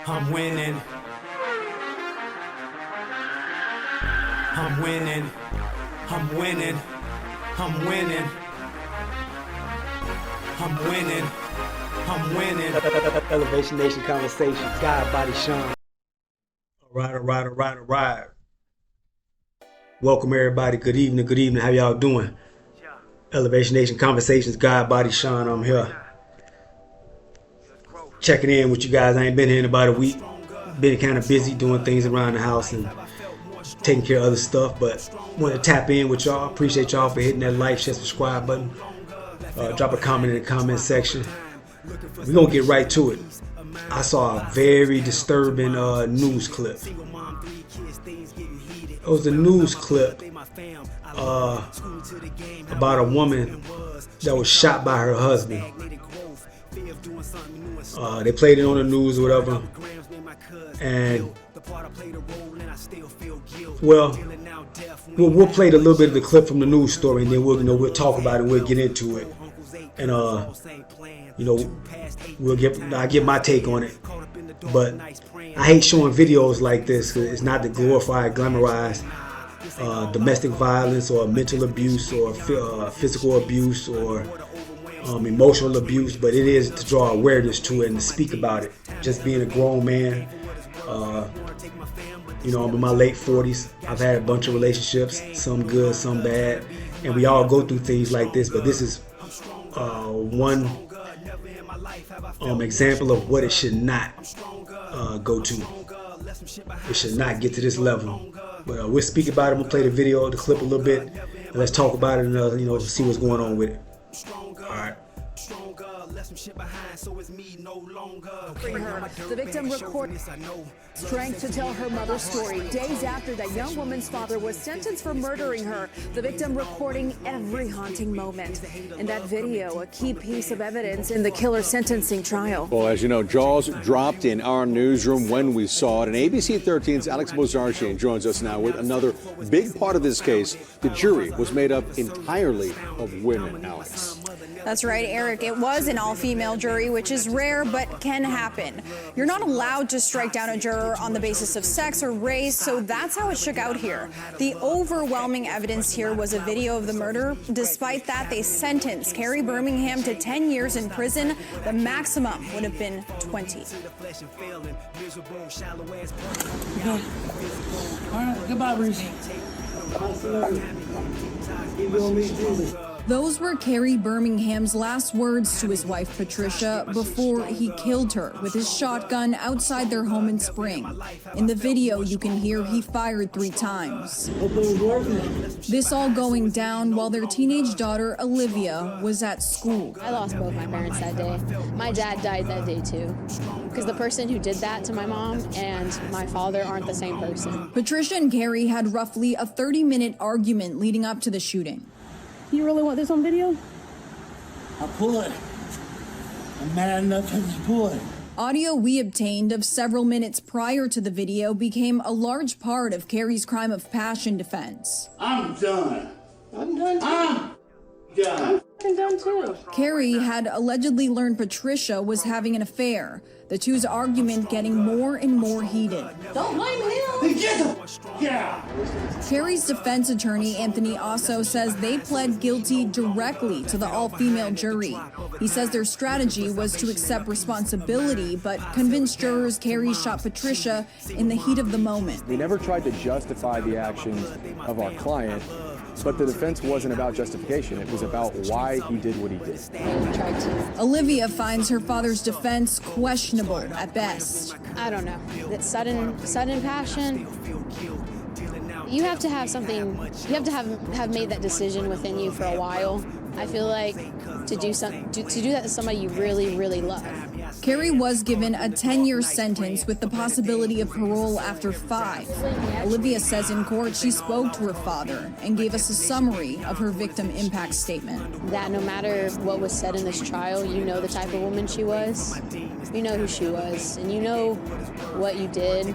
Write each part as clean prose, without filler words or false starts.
I'm winning. I'm winning. I'm winning. I'm winning. I'm winning. I'm winning. Elevation Nation Conversations, God, Body, Sean. All right. Welcome everybody. Good evening. How y'all doing? Elevation Nation Conversations, God, Body, Sean. I'm here. Checking in with you guys. I ain't been here in about a week. Been kind of busy doing things around the house and taking care of other stuff, but want to tap in with y'all. Appreciate y'all for hitting that like, share, subscribe button. Drop a comment in the comment section. We're going to get right to it. I saw a very disturbing news clip. It was a news clip about a woman that was shot by her husband. They played it on the news or whatever. And well, we'll play a little bit of the clip from the news story, and then we'll talk about it. We'll get into it, and I'll give my take on it. But I hate showing videos like this because it's not to glorify, glamorize domestic violence or mental abuse or physical abuse or emotional abuse, but it is to draw awareness to it and to speak about it. Just being a grown man, I'm in my late 40s. I've had a bunch of relationships, some good, some bad, and we all go through things like this, but this is one example of what it should not go to. It should not get to this level. But we'll speak about it. I'm gonna play the clip a little bit, and let's talk about it and see what's going on with it. All right. The victim recorded strength to tell her mother's story days after that young woman's father was sentenced for murdering her. The victim recording every haunting moment. In that video, a key piece of evidence in the killer's sentencing trial. Well, as you know, jaws dropped in our newsroom when we saw it. And ABC 13's Alex Bozarchian joins us now with another big part of this case. The jury was made up entirely of women, Alex. That's right, Eric. It was an all-female jury, which is rare but can happen. You're not allowed to strike down a juror on the basis of sex or race, so that's how it shook out here. The overwhelming evidence here was a video of the murder. Despite that, they sentenced Carrie Birmingham to 10 years in prison. The maximum would have been 20. Okay. All right, goodbye, Bruce. Those were Carrie Birmingham's last words to his wife, Patricia, before he killed her with his shotgun outside their home in Spring. In the video, you can hear he fired 3 times. This all going down while their teenage daughter, Olivia, was at school. I lost both my parents that day. My dad died that day, too. Because the person who did that to my mom and my father aren't the same person. Patricia and Carrie had roughly a 30-minute argument leading up to the shooting. You really want this on video? I'll pull it. I'm mad enough to just pull it. Audio we obtained of several minutes prior to the video became a large part of Carrie's crime of passion defense. I'm done. I'm done too. I'm done. I'm done too. Carrie had allegedly learned Patricia was having an affair, the two's argument getting more and more heated. Don't blame him. Yeah. Carrie's defense attorney, Anthony Osso, says they pled guilty directly to the all-female jury. He says their strategy was to accept responsibility, but convince jurors Carrie shot Patricia in the heat of the moment. We never tried to justify the actions of our client, but the defense wasn't about justification. It was about why he did what he did. We tried to. Olivia finds her father's defense questionable at best. I don't know. That sudden passion. You have to have something. You have to have made that decision within you for a while. I feel like to do that to somebody you really, really love. Carrie was given a 10-year sentence with the possibility of parole after 5. Olivia says in court she spoke to her father and gave us a summary of her victim impact statement. That no matter what was said in this trial, you know the type of woman she was. You know who she was, and you know what you did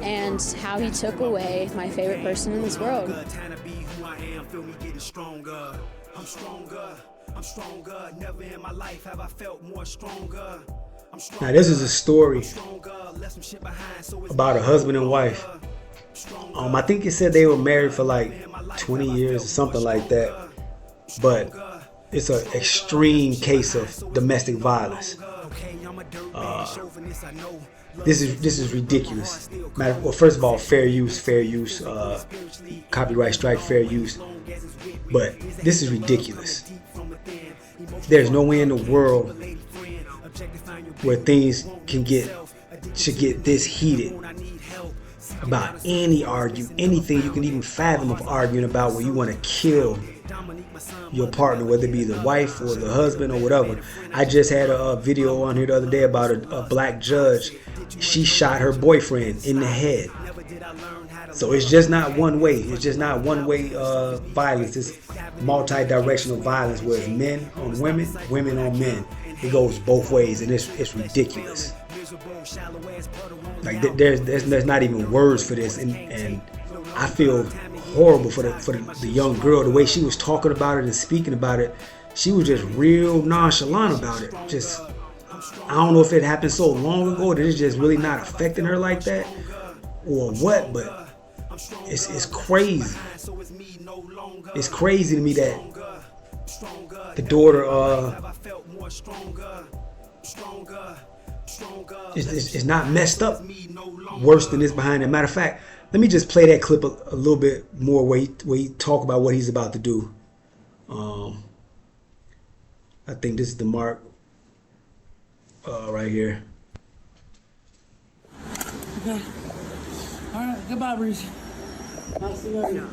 and how he took away my favorite person in this world. I'm stronger, never in my life have I felt more stronger. Now this is a story about a husband and wife. I think it said they were married for like 20 years or something like that. But it's an extreme case of domestic violence. This is ridiculous. Well, first of all, fair use, copyright strike, fair use. But this is ridiculous. There's no way in the world where things should get this heated about anything you can even fathom of arguing about, where you want to kill your partner, whether it be the wife or the husband or whatever. I just had a video on here the other day about a black judge. She shot her boyfriend in the head. So it's just not one way. It's just not one way violence. It's multi-directional violence, where it's men on women, women on men. It goes both ways, and it's ridiculous. Like there's not even words for this, and I feel horrible for the young girl. The way she was talking about it and speaking about it, she was just real nonchalant about it. Just, I don't know if it happened so long ago that it's just really not affecting her like that, or what. But it's crazy. It's crazy to me that the daughter is not messed up worse than this behind it. Matter of fact, let me just play that clip a little bit more where he talk about what he's about to do. I think this is the mark right here. Okay. All right. Goodbye, Reese. I'll see you later.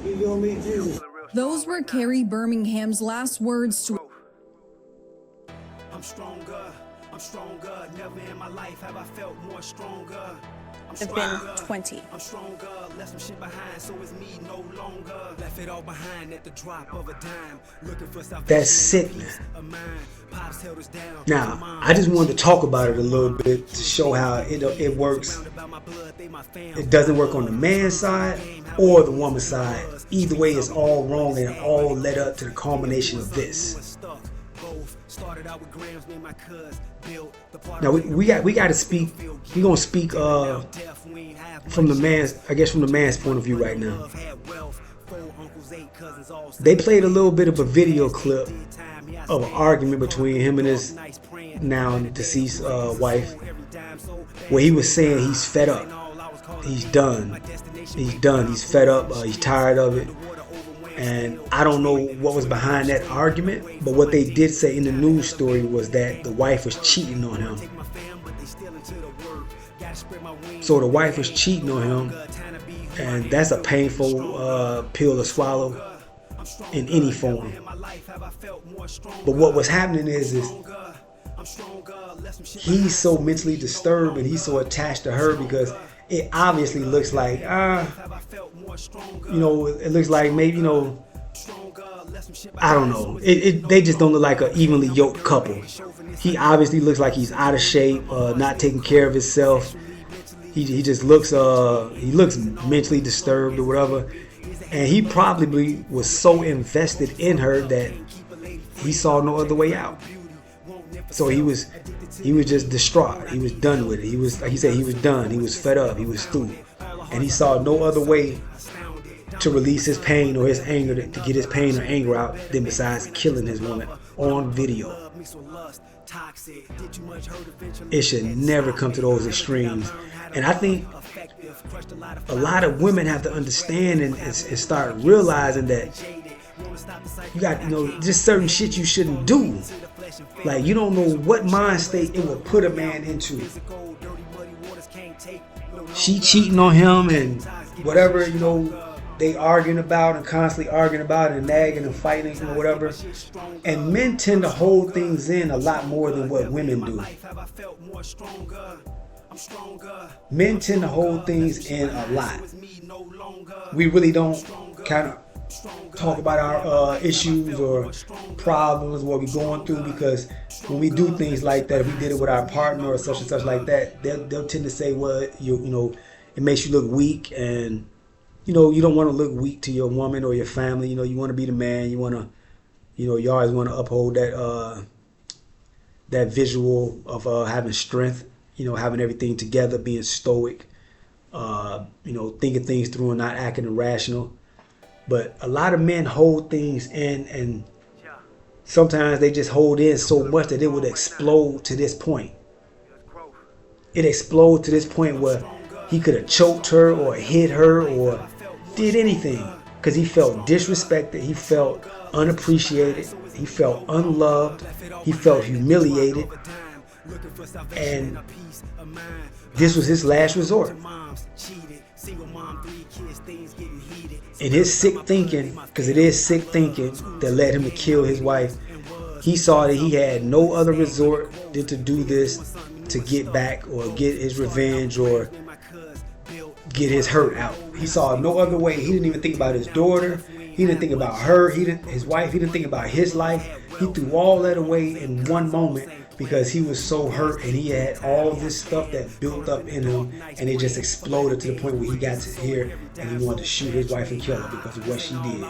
You gonna meet Jesus. Those were Carrie Birmingham's last words to. I'm stronger. I'm stronger. Never in my life have I felt more stronger. Have been 20. I'm stronger. Left some shit behind, so it's me no longer. Left it all behind at the drop of a dime. Looking for salvation. That's sickening. Now, I just wanted to talk about it a little bit to show how it works. It doesn't work on the man's side or the woman's side. Either way, it's all wrong, and it all led up to the culmination of this. Now we got to speak. We're gonna speak from the man's point of view right now. They played a little bit of a video clip of an argument between him and his now deceased wife, where he was saying he's fed up, he's done, he's fed up, he's tired of it. And I don't know what was behind that argument, but what they did say in the news story was that the wife was cheating on him. So the wife was cheating on him, and that's a painful pill to swallow in any form. But what was happening is he's so mentally disturbed and he's so attached to her, because it obviously looks like, it looks like maybe, I don't know. They just don't look like an evenly yoked couple. He obviously looks like he's out of shape, not taking care of himself. He just looks, he looks mentally disturbed or whatever. And he probably was so invested in her that he saw no other way out. So he was just distraught. He was done with it. He was, like he said, he was done. He was fed up. He was through. And he saw no other way to release his pain or his anger, to get his pain or anger out, than besides killing his woman on video. It should never come to those extremes. And I think a lot of women have to understand and start realizing that you got, just certain shit you shouldn't do. Like, you don't know what mind state it will put a man into. She cheating on him and whatever, they arguing about and constantly arguing about and nagging and fighting and whatever. And men tend to hold things in a lot more than what women do. Men tend to hold things in a lot. We really don't kind of talk about our issues or problems, what we're going through, because when we do things like that, if we did it with our partner or such and such like that, they'll tend to say, well, it makes you look weak, and you don't want to look weak to your woman or your family. You want to be the man. You want to, you always want to uphold that that visual of having strength, having everything together, being stoic, thinking things through and not acting irrational. But a lot of men hold things in, and sometimes they just hold in so much that it would explode to this point. It exploded to this point where he could have choked her or hit her or did anything because he felt disrespected, he felt unappreciated, he felt unloved, he felt humiliated, and this was his last resort. And his sick thinking, because it is sick thinking that led him to kill his wife, he saw that he had no other resort than to do this to get back or get his revenge or get his hurt out. He saw no other way. He didn't even think about his daughter. He didn't think about her. His wife. He didn't think about his life. He threw all that away in one moment because he was so hurt and he had all this stuff that built up in him, and it just exploded to the point where he got to here and he wanted to shoot his wife and kill her because of what she did.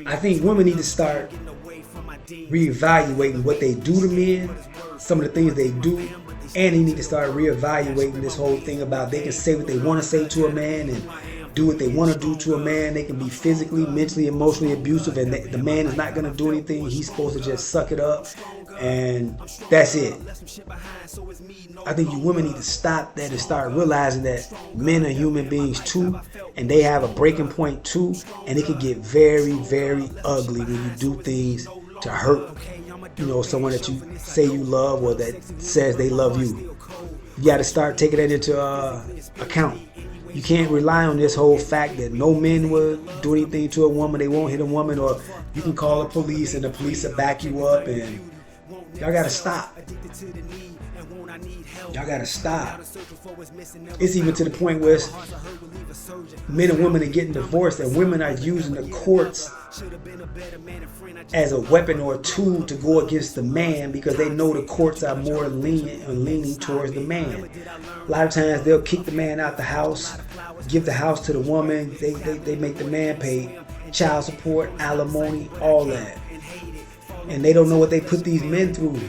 I think women need to start reevaluating what they do to men, some of the things they do, and they need to start reevaluating this whole thing about they can say what they want to say to a man and do what they want to do to a man. They can be physically, mentally, emotionally abusive, and the man is not going to do anything. He's supposed to just suck it up, and that's it. I think you women need to stop that and start realizing that men are human beings too, and they have a breaking point too, and it can get very, very ugly when you do things to hurt, someone that you say you love or that says they love you. You got to start taking that into account. You can't rely on this whole fact that no men will do anything to a woman. They won't hit a woman, or you can call the police and the police will back you up, and y'all got to stop. Y'all got to stop. It's even to the point where men and women are getting divorced, and women are using the courts as a weapon or a tool to go against the man because they know the courts are more lenient and leaning towards the man. A lot of times they'll kick the man out the house, give the house to the woman. They make the man pay child support, alimony, all that. And they don't know what they put these men through.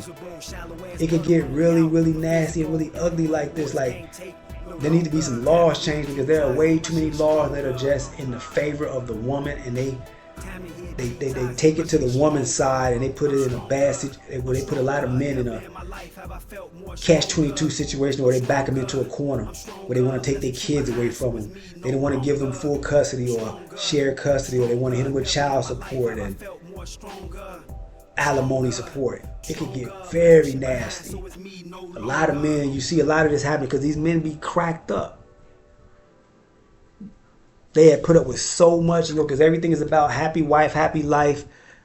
It can get really, really nasty and really ugly like this. Like, there need to be some laws changed because there are way too many laws that are just in the favor of the woman, and they take it to the woman's side and they put it in a bad situation where they put a lot of men in a catch-22 situation where they back them into a corner where they want to take their kids away from them. They don't want to give them full custody or shared custody, or they want to hit them with child support and alimony support. It could get very nasty. A lot of men, you see a lot of this happen because these men be cracked up. They had put up with so much, because everything is about happy wife, happy life,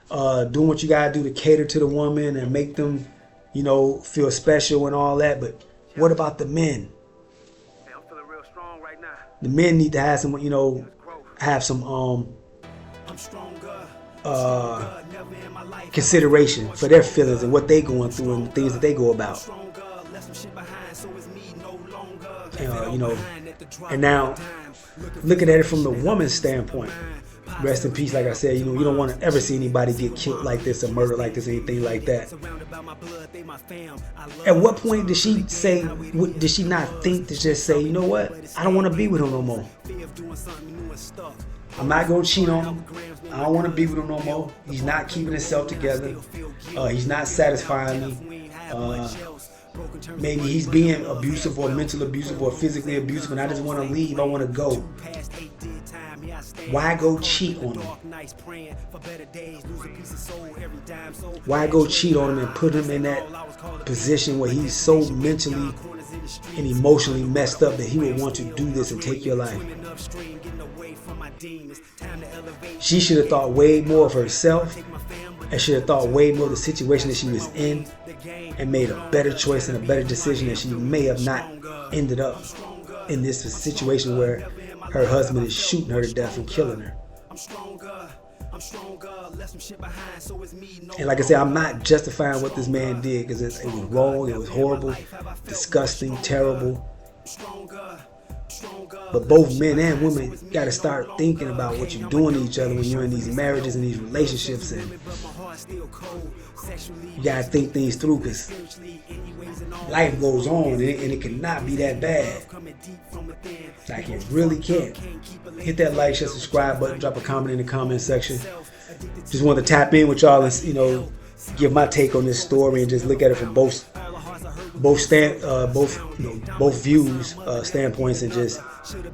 doing what you gotta do to cater to the woman and make them, feel special and all that. But what about the men? The men need to have some, consideration for their feelings and what they going through and the things that they go about. And now looking at it from the woman's standpoint, rest in peace, like I said, you don't want to ever see anybody get killed like this or murdered like this, anything like that. At what point did she not think to just say, you know what, I don't want to be with him no more. I'm not going to cheat on him. I don't want to be with him no more. He's not keeping himself together. He's not satisfying me. Maybe he's being abusive or mentally abusive or physically abusive, and I just want to leave. I want to go. Why go cheat on him? Why go cheat on him and put him in that position where he's so mentally and emotionally messed up that he would want to do this and take your life? She should have thought way more of herself and should have thought way more of the situation that she was in and made a better choice and a better decision, and she may have not ended up in this situation where her husband is shooting her to death and killing her. And like I said, I'm not justifying what this man did because it was wrong, it was horrible, disgusting, terrible. But both men and women got to start thinking about what you're doing to each other when you're in these marriages and these relationships, and you got to think things through, because life goes on and it cannot be that bad. Like, it really can't. Hit that like, share, subscribe button, drop a comment in the comment section. Just wanted to tap in with y'all and, you know, give my take on this story and just look at it from both views, standpoints, and just,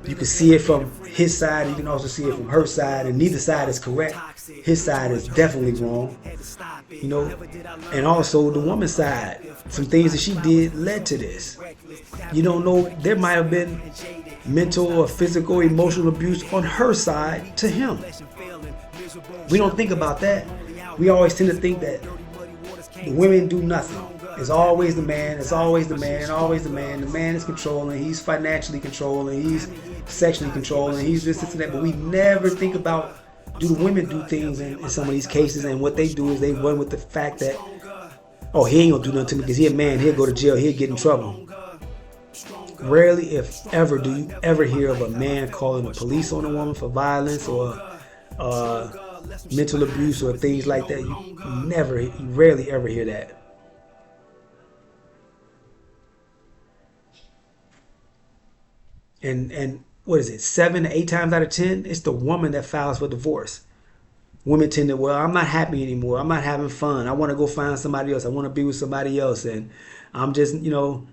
you can see it from his side, you can also see it from her side, and neither side is correct. His side is definitely wrong, you know, and also the woman's side, some things that she did led to this. You don't know, there might have been mental or physical, emotional abuse on her side to him. We don't think about that. We always tend to think that the women do nothing. It's always the man, it's always the man, always the man. The man is controlling, he's financially controlling, he's sexually controlling, he's this and that. But we never think about, do the women do things in some of these cases, and what they do is they run with the fact that, oh, he ain't gonna do nothing to me because he a man, he'll go to jail, he'll get in trouble. Rarely, if ever, do you ever hear of a man calling the police on a woman for violence or mental abuse or things like that. You rarely ever hear that. And what is it, 7 to 8 times out of 10, it's the woman that files for divorce. Women tend to, well, I'm not happy anymore, I'm not having fun, I want to go find somebody else, I want to be with somebody else, and I'm just, you know,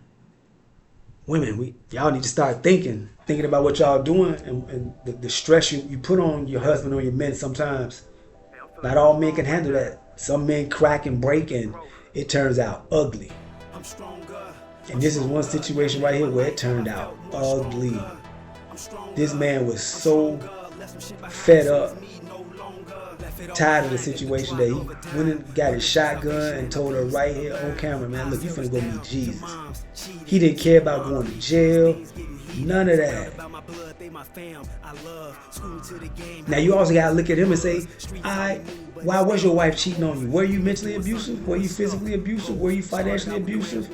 women, y'all need to start thinking about what y'all doing, and the stress you put on your husband or your men sometimes. Not all men can handle that. Some men crack and break, and it turns out ugly. And this is one situation right here where it turned out ugly. This man was so fed up, tired of the situation, that he went and got his shotgun and told her right here on camera, man, look, you finna go meet Jesus. He didn't care about going to jail, none of that. Now you also gotta look at him and say, why was your wife cheating on you? Were you mentally abusive? Were you physically abusive? Were you financially abusive?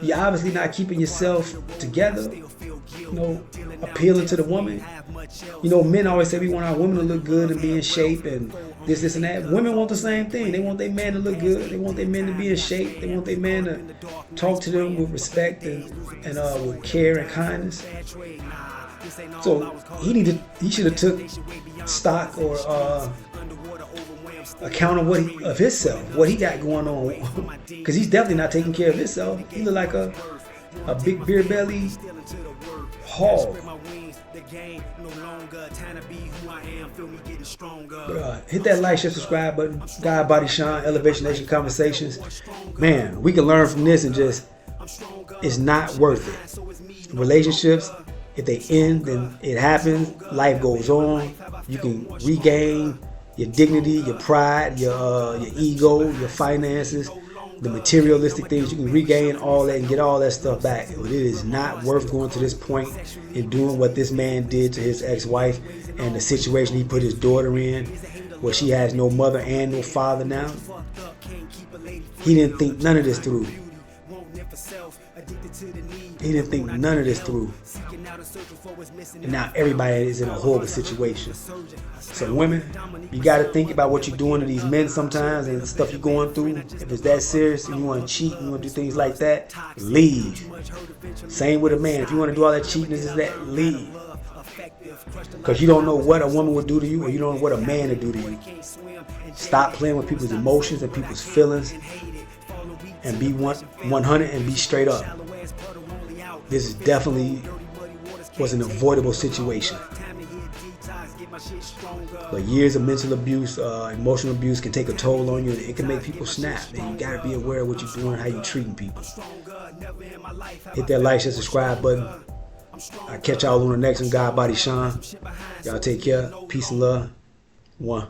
You're obviously not keeping yourself together, you know, appealing to the woman. You know, men always say we want our women to look good and be in shape and this and that. Women want the same thing. They want their man to look good. They want their men to be in shape. They want their man to talk to them with respect and with care and kindness. So he should have took stock or account of himself, what he got going on, because he's definitely not taking care of himself. He look like a big beer belly hog. But hit that like, share, subscribe button. God Body Sean, Elevation Nation Conversations. Man, we can learn from this, and just, it's not worth it. Relationships, if they end, then it happens. Life goes on. You can regain your dignity, your pride, your ego, your finances, the materialistic things. You can regain all that and get all that stuff back. But it is not worth going to this point and doing what this man did to his ex-wife, and the situation he put his daughter in, where she has no mother and no father now. He didn't think none of this through. He didn't think none of this through. And now everybody is in a horrible situation. So women, you got to think about what you're doing to these men sometimes, and the stuff you're going through. If it's that serious and you want to cheat, you want to do things like that, leave. Same with a man. If you want to do all that cheating, this is that, leave. Because you don't know what a woman would do to you, or you don't know what a man would do to you. Stop playing with people's emotions and people's feelings, and be 100 and be straight up. This is definitely was an avoidable situation. But years of mental abuse, emotional abuse can take a toll on you. It can make people snap. And you gotta be aware of what you're doing, how you're treating people. Hit that like, share, subscribe button. I'll catch y'all on the next one. God Body Sean. Y'all take care. Peace and love. One.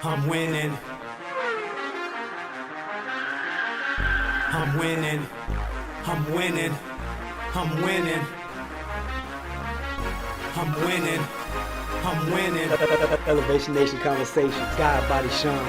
I'm winning. I'm winning. I'm winning. I'm winning. I'm winning. I'm winning. Elevation Nation Conversations. God Body Sean.